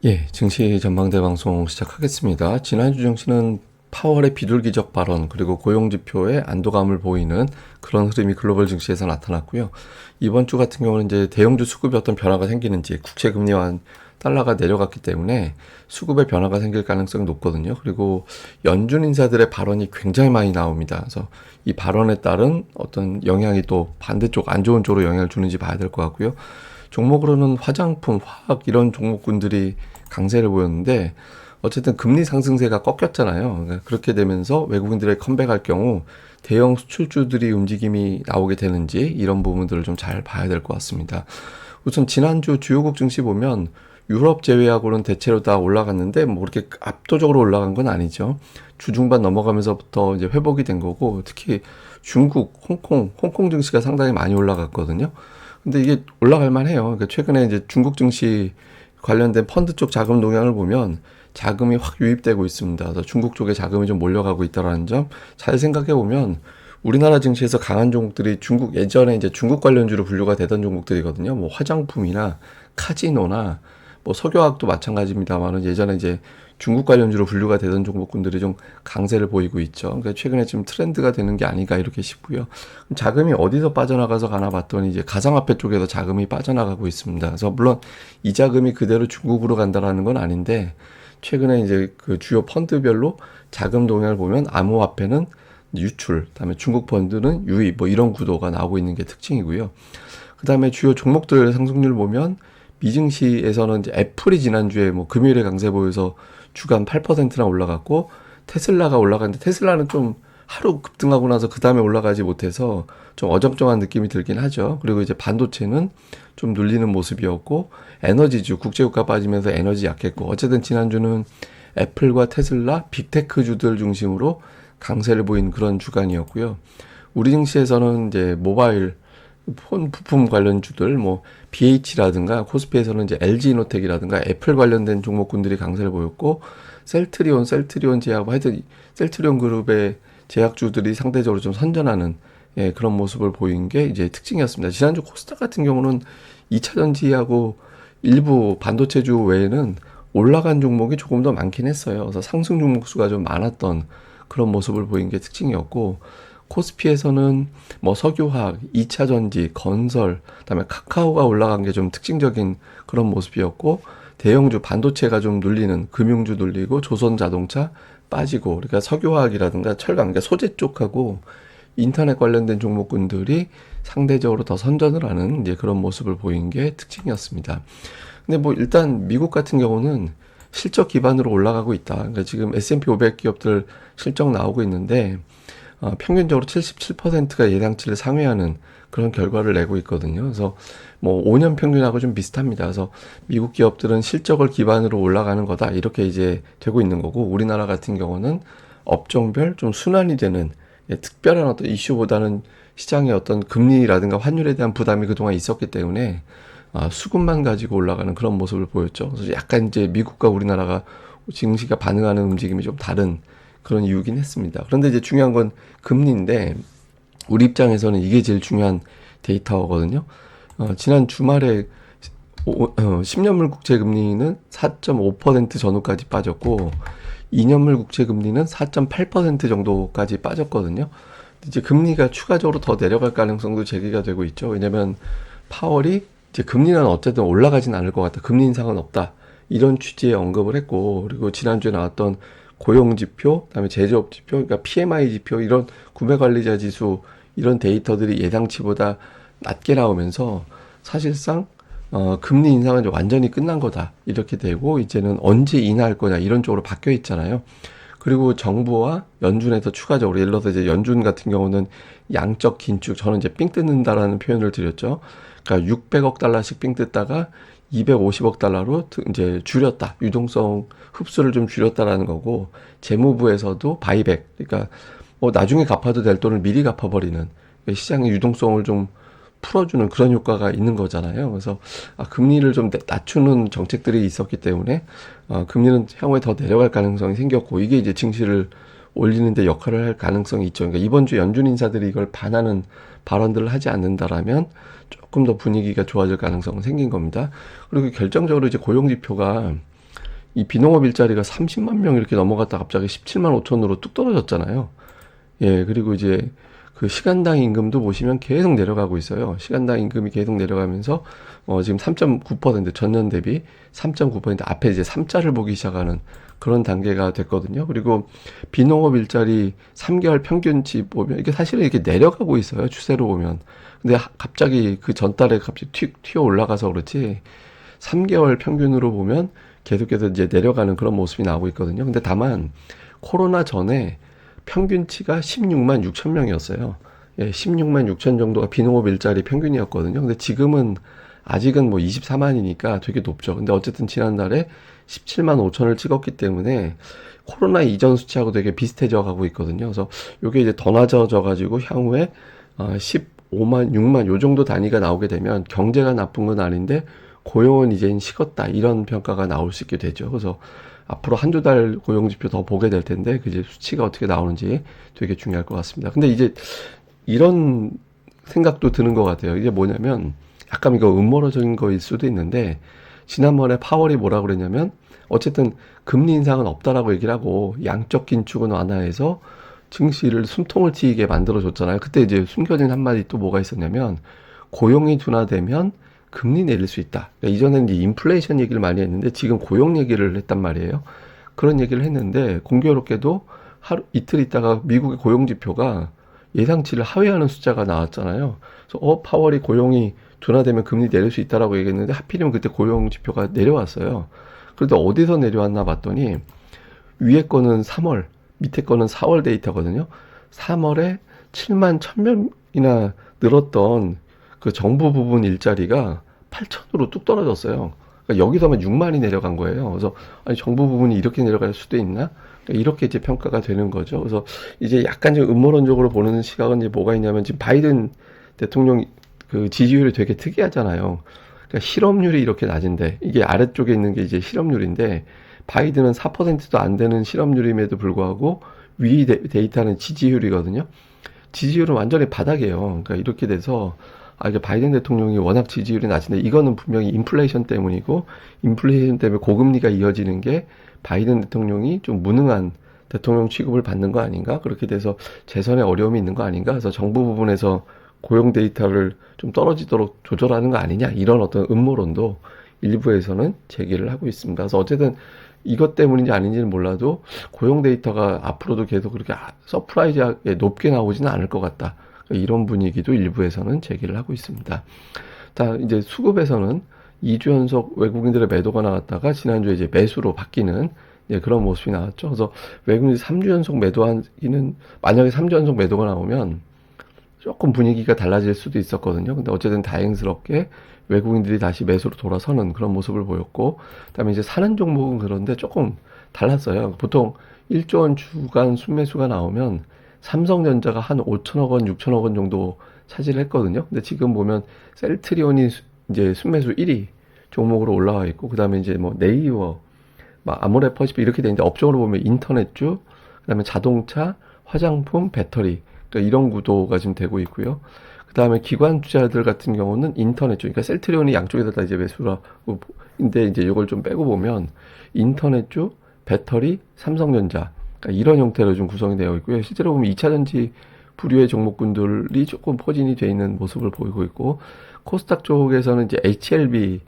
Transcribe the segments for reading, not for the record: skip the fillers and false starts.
예, 증시 전망대 방송 시작하겠습니다. 지난주 증시는 파월의 비둘기적 발언 그리고 고용지표에 안도감을 보이는 그런 흐름이 글로벌 증시에서 나타났고요. 이번 주 같은 경우는 이제 대형주 수급에 어떤 변화가 생기는지 국채금리와 달러가 내려갔기 때문에 수급에 변화가 생길 가능성이 높거든요. 그리고 연준 인사들의 발언이 굉장히 많이 나옵니다. 그래서 이 발언에 따른 어떤 영향이 또 반대쪽 안 좋은 쪽으로 영향을 주는지 봐야 될 것 같고요. 종목으로는 화장품, 화학 이런 종목군들이 강세를 보였는데 어쨌든 금리 상승세가 꺾였잖아요. 그러니까 그렇게 되면서 외국인들의 컴백할 경우 대형 수출주들이 움직임이 나오게 되는지 이런 부분들을 좀 잘 봐야 될 것 같습니다. 우선 지난주 주요국 증시 보면 유럽 제외하고는 대체로 다 올라갔는데 뭐 그렇게 압도적으로 올라간 건 아니죠. 주중반 넘어가면서부터 이제 회복이 된 거고 특히 중국, 홍콩 증시가 상당히 많이 올라갔거든요. 근데 이게 올라갈 만해요. 그러니까 최근에 이제 중국 증시 관련된 펀드 쪽 자금 동향을 보면 자금이 확 유입되고 있습니다. 그래서 중국 쪽에 자금이 좀 몰려가고 있다는 점 잘 생각해 보면 우리나라 증시에서 강한 종목들이 중국 예전에 이제 중국 관련주로 분류가 되던 종목들이거든요. 뭐 화장품이나 카지노나 뭐 석유화학도 마찬가지입니다만은 예전에 이제 중국 관련주로 분류가 되던 종목군들이 좀 강세를 보이고 있죠. 그러니까 최근에 좀 트렌드가 되는 게 아닌가 이렇게 싶고요. 자금이 어디서 빠져나가서 가나 봤더니 이제 가상화폐 쪽에서 자금이 빠져나가고 있습니다. 그래서 물론 이 자금이 그대로 중국으로 간다라는 건 아닌데 최근에 이제 그 주요 펀드별로 자금 동향을 보면 암호화폐는 유출, 그다음에 중국 펀드는 유입, 뭐 이런 구도가 나오고 있는 게 특징이고요. 그다음에 주요 종목들 상승률 보면 미증시에서는 이제 애플이 지난주에 뭐 금요일에 강세 보여서 주간 8%나 올라갔고 테슬라가 올라갔는데 테슬라는 좀 하루 급등하고 나서 그 다음에 올라가지 못해서 좀 어정쩡한 느낌이 들긴 하죠. 그리고 이제 반도체는 좀 눌리는 모습이었고 에너지주 국제유가 빠지면서 에너지 약했고 어쨌든 지난주는 애플과 테슬라 빅테크주들 중심으로 강세를 보인 그런 주간이었고요. 우리 증시에서는 이제 모바일 폰 부품 관련주들 뭐 BH라든가 코스피에서는 이제 LG이노텍이라든가 애플 관련된 종목군들이 강세를 보였고 셀트리온 제약 하여튼 셀트리온 그룹의 제약주들이 상대적으로 좀 선전하는 그런 모습을 보인 게 이제 특징이었습니다. 지난주 코스닥 같은 경우는 2차 전지하고 일부 반도체주 외에는 올라간 종목이 조금 더 많긴 했어요. 그래서 상승 종목 수가 좀 많았던 그런 모습을 보인 게 특징이었고 코스피에서는 뭐 석유화학, 2차 전지, 건설, 그다음에 카카오가 올라간 게 좀 특징적인 그런 모습이었고 대형주 반도체가 좀 눌리는 금융주 눌리고 조선자동차 빠지고 그러니까 석유화학이라든가 철강, 그러니까 소재 쪽하고 인터넷 관련된 종목군들이 상대적으로 더 선전을 하는 이제 그런 모습을 보인 게 특징이었습니다. 근데 뭐 일단 미국 같은 경우는 실적 기반으로 올라가고 있다. 그러니까 지금 S&P 500 기업들 실적 나오고 있는데 평균적으로 77%가 예상치를 상회하는 그런 결과를 내고 있거든요. 그래서 뭐 5년 평균하고 좀 비슷합니다. 그래서 미국 기업들은 실적을 기반으로 올라가는 거다. 이렇게 이제 되고 있는 거고 우리나라 같은 경우는 업종별 좀 순환이 되는 특별한 어떤 이슈보다는 시장의 어떤 금리라든가 환율에 대한 부담이 그동안 있었기 때문에 수급만 가지고 올라가는 그런 모습을 보였죠. 그래서 약간 이제 미국과 우리나라가 증시가 반응하는 움직임이 좀 다른 그런 이유긴 했습니다. 그런데 이제 중요한 건 금리인데 우리 입장에서는 이게 제일 중요한 데이터거든요. 지난 주말에 10년물 국채 금리는 4.5% 전후까지 빠졌고 2년물 국채 금리는 4.8% 정도까지 빠졌거든요. 이제 금리가 추가적으로 더 내려갈 가능성도 제기가 되고 있죠. 왜냐하면 파월이 이제 금리는 어쨌든 올라가진 않을 것 같다. 금리 인상은 없다. 이런 취지의 언급을 했고 그리고 지난주에 나왔던 고용지표, 그다음에 제조업지표, 그러니까 PMI 지표 이런 구매관리자 지수 이런 데이터들이 예상치보다 낮게 나오면서 사실상 금리 인상은 이제 완전히 끝난 거다 이렇게 되고 이제는 언제 인하할 거냐 이런 쪽으로 바뀌어 있잖아요. 그리고 정부와 연준에서 추가적으로 예를 들어서 이제 연준 같은 경우는 양적 긴축 저는 이제 삥 뜯는다라는 표현을 드렸죠. 그러니까 600억 달러씩 삥 뜯다가 250억 달러로 이제 줄였다. 유동성 흡수를 좀 줄였다라는 거고 재무부에서도 바이백 그러니까 뭐 나중에 갚아도 될 돈을 미리 갚아버리는 시장의 유동성을 좀 풀어주는 그런 효과가 있는 거잖아요. 그래서 금리를 좀 낮추는 정책들이 있었기 때문에 금리는 향후에 더 내려갈 가능성이 생겼고 이게 이제 증시를 올리는 데 역할을 할 가능성이 있죠. 그러니까 이번 주 연준 인사들이 이걸 반하는 발언들을 하지 않는다라면 조금 더 분위기가 좋아질 가능성은 생긴 겁니다. 그리고 결정적으로 이제 고용 지표가 이 비농업 일자리가 30만 명 이렇게 넘어갔다 갑자기 17만 5천으로 뚝 떨어졌잖아요. 예, 그리고 이제 그 시간당 임금도 보시면 계속 내려가고 있어요. 시간당 임금이 계속 내려가면서 지금 3.9% 전년 대비 3.9% 앞에 이제 3자를 보기 시작하는 그런 단계가 됐거든요. 그리고 비농업 일자리 3개월 평균치 보면 이게 사실은 이렇게 내려가고 있어요. 추세로 보면. 근데 갑자기 그 전달에 갑자기 튀어 올라가서 그렇지 3개월 평균으로 보면 계속해서 이제 내려가는 그런 모습이 나오고 있거든요. 근데 다만 코로나 전에 평균치가 16만 6천 명이었어요. 예, 16만 6천 정도가 비농업 일자리 평균이었거든요. 근데 지금은 아직은 뭐 24만이니까 되게 높죠. 근데 어쨌든 지난달에 17만 5천을 찍었기 때문에 코로나 이전 수치하고 되게 비슷해져 가고 있거든요. 그래서 요게 이제 더 낮아져 가지고 향후에 15만, 6만 요 정도 단위가 나오게 되면 경제가 나쁜 건 아닌데 고용은 이젠 식었다 이런 평가가 나올 수 있게 되죠. 그래서 앞으로 한두 달 고용지표 더 보게 될 텐데 그 이제 수치가 어떻게 나오는지 되게 중요할 것 같습니다. 근데 이제 이런 생각도 드는 것 같아요. 이게 뭐냐면 약간 이거 음모론적인 거일 수도 있는데 지난번에 파월이 뭐라고 그랬냐면 어쨌든 금리 인상은 없다라고 얘기를 하고 양적 긴축은 완화해서 증시를 숨통을 트이게 만들어 줬잖아요. 그때 이제 숨겨진 한마디 또 뭐가 있었냐면 고용이 둔화되면 금리 내릴 수 있다. 그러니까 이전에는 이제 인플레이션 얘기를 많이 했는데 지금 고용 얘기를 했단 말이에요. 그런 얘기를 했는데 공교롭게도 하루 이틀 있다가 미국의 고용 지표가 예상치를 하회하는 숫자가 나왔잖아요. 그래서 파월이 고용이 둔화되면 금리 내릴 수 있다라고 얘기했는데 하필이면 그때 고용 지표가 내려왔어요. 그런데 어디서 내려왔나 봤더니 위에 거는 3월, 밑에 거는 4월 데이터거든요. 3월에 7만 1,000명이나 늘었던 그 정부 부분 일자리가 8천으로 뚝 떨어졌어요. 그러니까 여기서만 6만이 내려간 거예요. 그래서 아니 정부 부분이 이렇게 내려갈 수도 있나? 그러니까 이렇게 이제 평가가 되는 거죠. 그래서 이제 약간 좀 음모론적으로 보는 시각은 이제 뭐가 있냐면 지금 바이든 대통령 그 지지율이 되게 특이하잖아요. 그러니까 실업률이 이렇게 낮은데 이게 아래쪽에 있는 게 이제 실업률인데 바이든은 4%도 안 되는 실업률임에도 불구하고 위 데이터는 지지율이거든요. 지지율은 완전히 바닥이에요. 그러니까 이렇게 돼서 이게 바이든 대통령이 워낙 지지율이 낮은데 이거는 분명히 인플레이션 때문이고 인플레이션 때문에 고금리가 이어지는 게 바이든 대통령이 좀 무능한 대통령 취급을 받는 거 아닌가? 그렇게 돼서 재선에 어려움이 있는 거 아닌가? 그래서 정부 부분에서 고용 데이터를 좀 떨어지도록 조절하는 거 아니냐? 이런 어떤 음모론도 일부에서는 제기를 하고 있습니다. 그래서 어쨌든 이것 때문인지 아닌지는 몰라도 고용 데이터가 앞으로도 계속 그렇게 서프라이즈하게 높게 나오지는 않을 것 같다. 이런 분위기도 일부에서는 제기를 하고 있습니다. 자, 이제 수급에서는 2주 연속 외국인들의 매도가 나왔다가 지난주에 이제 매수로 바뀌는 그런 모습이 나왔죠. 그래서 외국인들이 3주 연속 매도하기는 만약에 3주 연속 매도가 나오면 조금 분위기가 달라질 수도 있었거든요. 근데 어쨌든 다행스럽게 외국인들이 다시 매수로 돌아서는 그런 모습을 보였고, 그다음에 이제 사는 종목은 그런데 조금 달랐어요. 보통 1조 원 주간 순매수가 나오면 삼성전자가 한 5천억 원, 6천억 원 정도 차지를 했거든요. 근데 지금 보면 셀트리온이 이제 순매수 1위 종목으로 올라와 있고, 그다음에 이제 뭐 네이버, 아모레퍼시픽 이렇게 되는데 업종으로 보면 인터넷주, 그다음에 자동차, 화장품, 배터리, 그러니까 이런 구도가 지금 되고 있고요. 그다음에 기관 투자들 같은 경우는 인터넷주, 그러니까 셀트리온이 양쪽에다 다 이제 매수라고, 근데 이제 이걸 좀 빼고 보면 인터넷주, 배터리, 삼성전자, 그러니까 이런 형태로 좀 구성이 되어 있고요. 실제로 보면 2차전지 부류의 종목군들이 조금 포진이 되어 있는 모습을 보이고 있고, 코스닥 쪽에서는 이제 HLB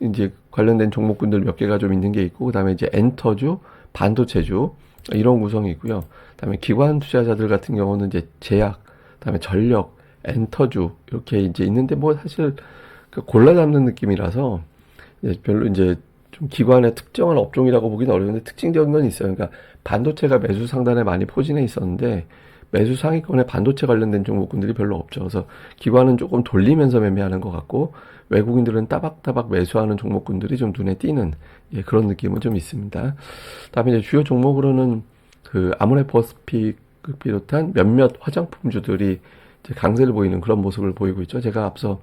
이제 관련된 종목군들 몇 개가 좀 있는 게 있고, 그다음에 이제 엔터주, 반도체주 이런 구성이 있고요. 그다음에 기관 투자자들 같은 경우는 이제 제약, 그다음에 전력, 엔터주 이렇게 이제 있는데 뭐 사실 골라 담는 느낌이라서 별로 이제 좀 기관의 특정한 업종이라고 보기는 어려운데 특징적인 건 있어요. 그러니까 반도체가 매수 상단에 많이 포진해 있었는데 매수 상위권에 반도체 관련된 종목군들이 별로 없죠. 그래서 기관은 조금 돌리면서 매매하는 것 같고 외국인들은 따박따박 매수하는 종목군들이 좀 눈에 띄는 그런 느낌은 좀 있습니다. 다음에 이제 주요 종목으로는 그 아모레퍼시픽 비롯한 몇몇 화장품주들이 이제 강세를 보이는 그런 모습을 보이고 있죠. 제가 앞서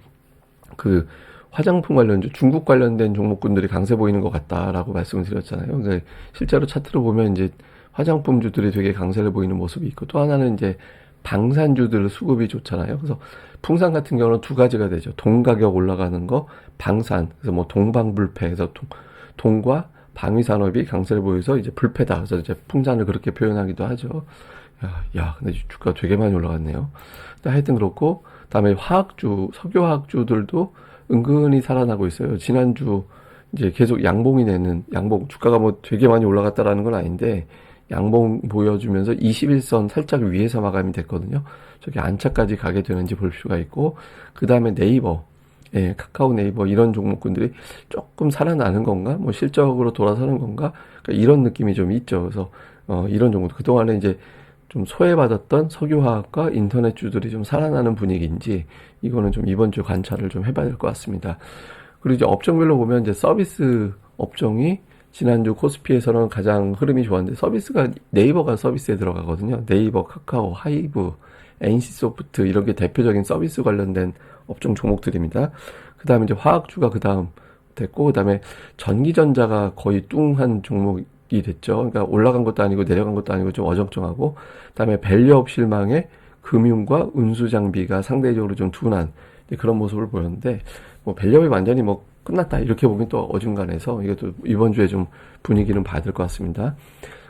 그 화장품 관련주, 중국 관련된 종목군들이 강세 보이는 것 같다라고 말씀을 드렸잖아요. 그러니까 실제로 차트를 보면 이제 화장품주들이 되게 강세를 보이는 모습이 있고 또 하나는 이제 방산주들 수급이 좋잖아요. 그래서 풍산 같은 경우는 두 가지가 되죠. 동 가격 올라가는 거, 방산. 그래서 뭐 동방불패 해서 동과 방위 산업이 강세를 보여서 이제 불패다. 그래서 이제 풍산을 그렇게 표현하기도 하죠. 근데 주가 되게 많이 올라갔네요. 근데 하여튼 그렇고, 다음에 석유화학주들도 은근히 살아나고 있어요. 지난주 이제 계속 양봉이 내는, 주가가 뭐 되게 많이 올라갔다라는 건 아닌데, 양봉 보여주면서 21선 살짝 위에서 마감이 됐거든요. 저기 안착까지 가게 되는지 볼 수가 있고, 그 다음에 네이버, 카카오 네이버 이런 종목군들이 조금 살아나는 건가? 뭐 실적으로 돌아서는 건가? 그러니까 이런 느낌이 좀 있죠. 그래서, 이런 종목, 그동안에 이제 좀 소외받았던 석유화학과 인터넷주들이 좀 살아나는 분위기인지, 이거는 좀 이번 주 관찰을 좀 해봐야 될 것 같습니다. 그리고 이제 업종별로 보면 이제 서비스 업종이 지난주 코스피에서는 가장 흐름이 좋았는데, 네이버가 서비스에 들어가거든요. 네이버, 카카오, 하이브, NC소프트 이런 게 대표적인 서비스 관련된 업종 종목들입니다. 그 다음에 이제 화학주가 그 다음 됐고, 그 다음에 전기전자가 거의 뚱한 종목이 됐죠. 그러니까 올라간 것도 아니고 내려간 것도 아니고 좀 어정쩡하고, 그 다음에 밸류업 실망에 금융과 운수장비가 상대적으로 좀 둔한 그런 모습을 보였는데, 뭐 밸류업이 완전히 뭐 끝났다 이렇게 보긴 또 어중간해서 이것도 이번 주에 좀 분위기는 봐야 될 것 같습니다.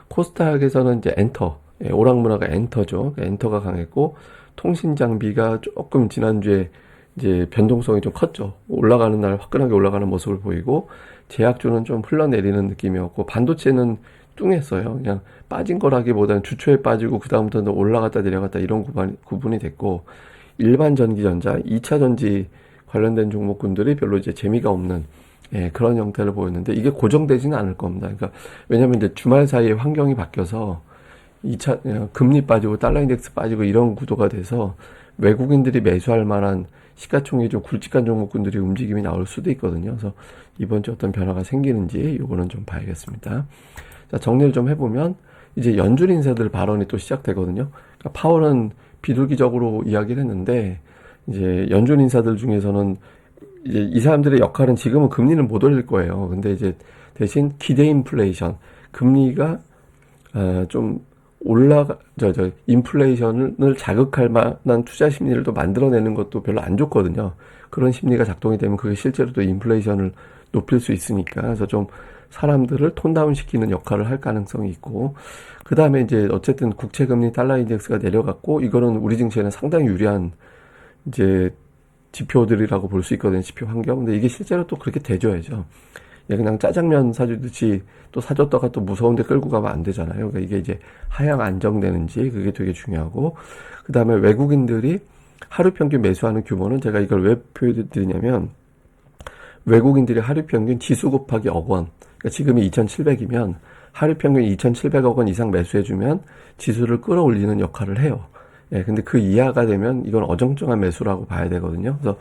코스닥에서는 이제 오락문화가 엔터죠. 엔터가 강했고, 통신장비가 조금 지난주에 이제 변동성이 좀 컸죠. 올라가는 날 화끈하게 올라가는 모습을 보이고, 제약주는 좀 흘러내리는 느낌이었고, 반도체는 뚱했어요. 그냥 빠진 거라기보다는 주초에 빠지고 그 다음부터는 올라갔다 내려갔다 이런 구분이 됐고, 일반 전기전자, 2차 전지 관련된 종목군들이 별로 이제 재미가 없는 그런 형태를 보였는데, 이게 고정되지는 않을 겁니다. 그러니까 왜냐하면 이제 주말 사이에 환경이 바뀌어서 2차 금리 빠지고 달러 인덱스 빠지고 이런 구도가 돼서 외국인들이 매수할 만한 시가총액이 좀 굵직한 종목군들이 움직임이 나올 수도 있거든요. 그래서 이번 주 어떤 변화가 생기는지 요거는 좀 봐야겠습니다. 자, 정리를 좀 해보면 이제 연준 인사들 발언이 또 시작되거든요. 그러니까 파월은 비둘기적으로 이야기를 했는데, 이제 연준 인사들 중에서는 이제 이 사람들의 역할은 지금은 금리는 못 올릴 거예요. 근데 이제 대신 기대 인플레이션, 금리가 좀 인플레이션을 자극할 만한 투자 심리를 또 만들어내는 것도 별로 안 좋거든요. 그런 심리가 작동이 되면 그게 실제로 또 인플레이션을 높일 수 있으니까. 그래서 좀 사람들을 톤다운 시키는 역할을 할 가능성이 있고, 그 다음에 이제 어쨌든 국채금리 달러 인덱스가 내려갔고, 이거는 우리 증시에는 상당히 유리한 이제 지표들이라고 볼 수 있거든요. 지표 환경. 근데 이게 실제로 또 그렇게 돼줘야죠. 그냥 짜장면 사주듯이 또 사줬다가 또 무서운데 끌고 가면 안 되잖아요. 그러니까 이게 이제 하향 안정되는지 그게 되게 중요하고, 그 다음에 외국인들이 하루 평균 매수하는 규모는 제가 이걸 왜 표현드리냐면, 외국인들이 하루 평균 지수 곱하기 억 원, 그러니까 지금이 2,700이면 하루 평균 2,700억 원 이상 매수해주면 지수를 끌어올리는 역할을 해요. 근데 그 이하가 되면 이건 어정쩡한 매수라고 봐야 되거든요. 그래서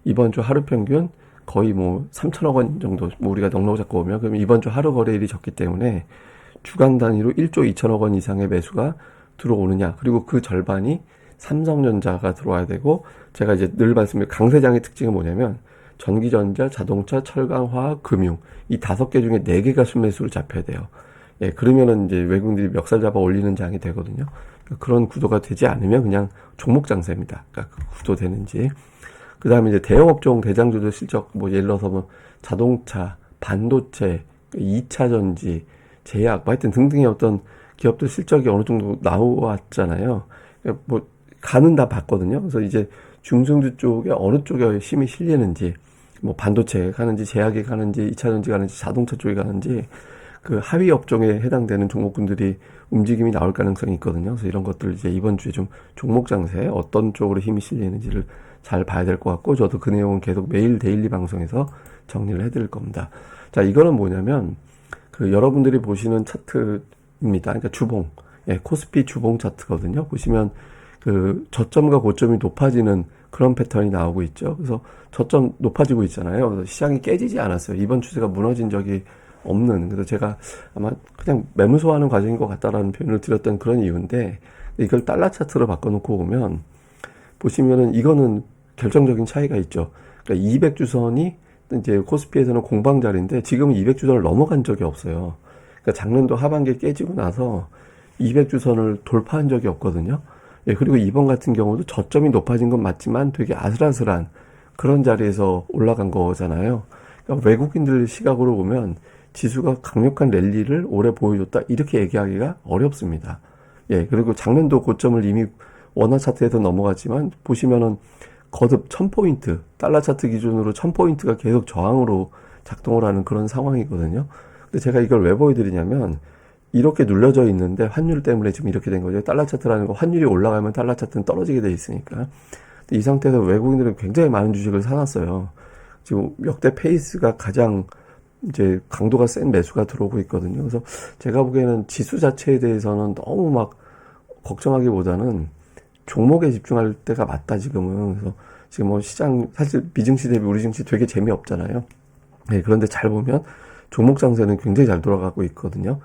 이번 주 하루 평균 거의 뭐 3천억 원 정도, 뭐 우리가 넉넉 잡고 오면, 그럼 이번 주 하루 거래일이 적기 때문에 주간 단위로 1조 2천억 원 이상의 매수가 들어오느냐. 그리고 그 절반이 삼성전자가 들어와야 되고, 제가 이제 늘 말씀드린 강세장의 특징은 뭐냐면, 전기전자, 자동차, 철강, 화학, 금융, 이 5개 중에 4개가 순매수로 잡혀야 돼요. 그러면은 이제 외국인들이 멱살 잡아 올리는 장이 되거든요. 그러니까 그런 구도가 되지 않으면 그냥 종목 장세입니다. 그러니까 그 구도 되는지. 그 다음에 이제 대형업종 대장주들 실적, 뭐 예를 들어서 뭐 자동차, 반도체, 2차 전지, 제약, 뭐 하여튼 등등의 어떤 기업들 실적이 어느 정도 나왔잖아요. 그러니까 뭐 간은 다 봤거든요. 그래서 이제 중성주 쪽에 어느 쪽에 힘이 실리는지, 뭐 반도체 가는지, 제약이 가는지, 2차 전지 가는지, 자동차 쪽에 가는지, 그 하위 업종에 해당되는 종목군들이 움직임이 나올 가능성이 있거든요. 그래서 이런 것들 이제 이번 주에 좀 종목 장세에 어떤 쪽으로 힘이 실리는지를 잘 봐야 될 것 같고, 저도 그 내용은 계속 매일 데일리 방송에서 정리를 해드릴 겁니다. 자, 이거는 뭐냐면, 그 여러분들이 보시는 차트입니다. 그러니까 주봉, 코스피 주봉 차트거든요. 보시면 그 저점과 고점이 높아지는 그런 패턴이 나오고 있죠. 그래서 저점 높아지고 있잖아요. 그래서 시장이 깨지지 않았어요. 이번 추세가 무너진 적이 없는. 그래서 제가 아마 그냥 매무소화하는 과정인 것 같다라는 표현을 드렸던 그런 이유인데, 이걸 달러 차트로 바꿔놓고 보면 보시면은 이거는 결정적인 차이가 있죠. 그러니까 200주선이 이제 코스피에서는 공방자리인데 지금은 200주선을 넘어간 적이 없어요. 그러니까 작년도 하반기에 깨지고 나서 200주선을 돌파한 적이 없거든요. 그리고 이번 같은 경우도 저점이 높아진 건 맞지만 되게 아슬아슬한 그런 자리에서 올라간 거잖아요. 그러니까 외국인들 시각으로 보면 지수가 강력한 랠리를 올해 보여줬다 이렇게 얘기하기가 어렵습니다. 예, 그리고 작년도 고점을 이미 원화 차트에서 넘어갔지만 보시면은 거듭 1000포인트, 달러 차트 기준으로 1000포인트가 계속 저항으로 작동을 하는 그런 상황이거든요. 근데 제가 이걸 왜 보여드리냐면 이렇게 눌려져 있는데 환율 때문에 지금 이렇게 된 거죠. 달러 차트라는 거 환율이 올라가면 달러 차트는 떨어지게 돼 있으니까. 근데 이 상태에서 외국인들은 굉장히 많은 주식을 사놨어요. 지금 역대 페이스가 가장 이제 강도가 센 매수가 들어오고 있거든요. 그래서 제가 보기에는 지수 자체에 대해서는 너무 막 걱정하기보다는 종목에 집중할 때가 맞다 지금은. 그래서 지금 뭐 시장 사실 미증시 대비 우리 증시 되게 재미없잖아요. 네, 그런데 잘 보면 종목 장세는 굉장히 잘 돌아가고 있거든요.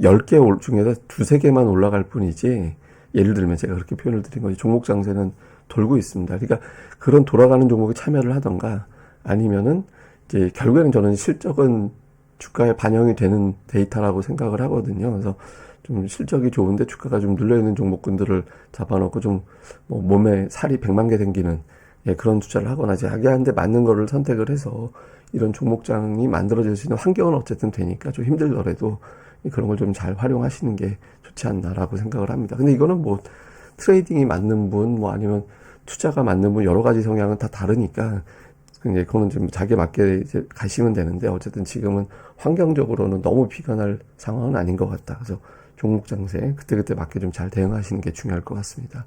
10개 중에서 두세 개만 올라갈 뿐이지, 예를 들면 제가 그렇게 표현을 드린 거지, 종목 장세는 돌고 있습니다. 그러니까 그런 돌아가는 종목에 참여를 하던가, 아니면은 이제 결국에는 저는 실적은 주가에 반영이 되는 데이터라고 생각을 하거든요. 그래서 좀 실적이 좋은데 주가가 좀 눌려있는 종목군들을 잡아놓고 좀 뭐 몸에 살이 100만 개 생기는, 예, 그런 투자를 하거나 자기한테 맞는 거를 선택을 해서 이런 종목장이 만들어질 수 있는 환경은 어쨌든 되니까 좀 힘들더라도 그런 걸 좀 잘 활용하시는 게 좋지 않나라고 생각을 합니다. 근데 이거는 뭐 트레이딩이 맞는 분, 뭐 아니면 투자가 맞는 분, 여러 가지 성향은 다 다르니까 이제 그거는 좀 자기에 맞게 이제 가시면 되는데, 어쨌든 지금은 환경적으로는 너무 비관할 상황은 아닌 것 같다. 그래서 종목 장세 그때그때 맞게 좀 잘 대응하시는 게 중요할 것 같습니다.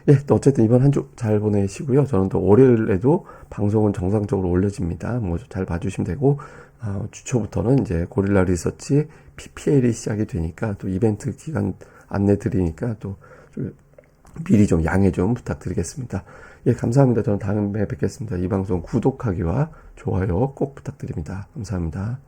예, 또 어쨌든 이번 한 주 잘 보내시고요. 저는 또 월요일에도 방송은 정상적으로 올려집니다. 뭐 잘 봐주시면 되고, 주초부터는 이제 고릴라 리서치 PPL이 시작이 되니까 또 이벤트 기간 안내 드리니까 또 미리 좀 양해 좀 부탁드리겠습니다. 예, 감사합니다. 저는 다음에 뵙겠습니다. 이 방송 구독하기와 좋아요 꼭 부탁드립니다. 감사합니다.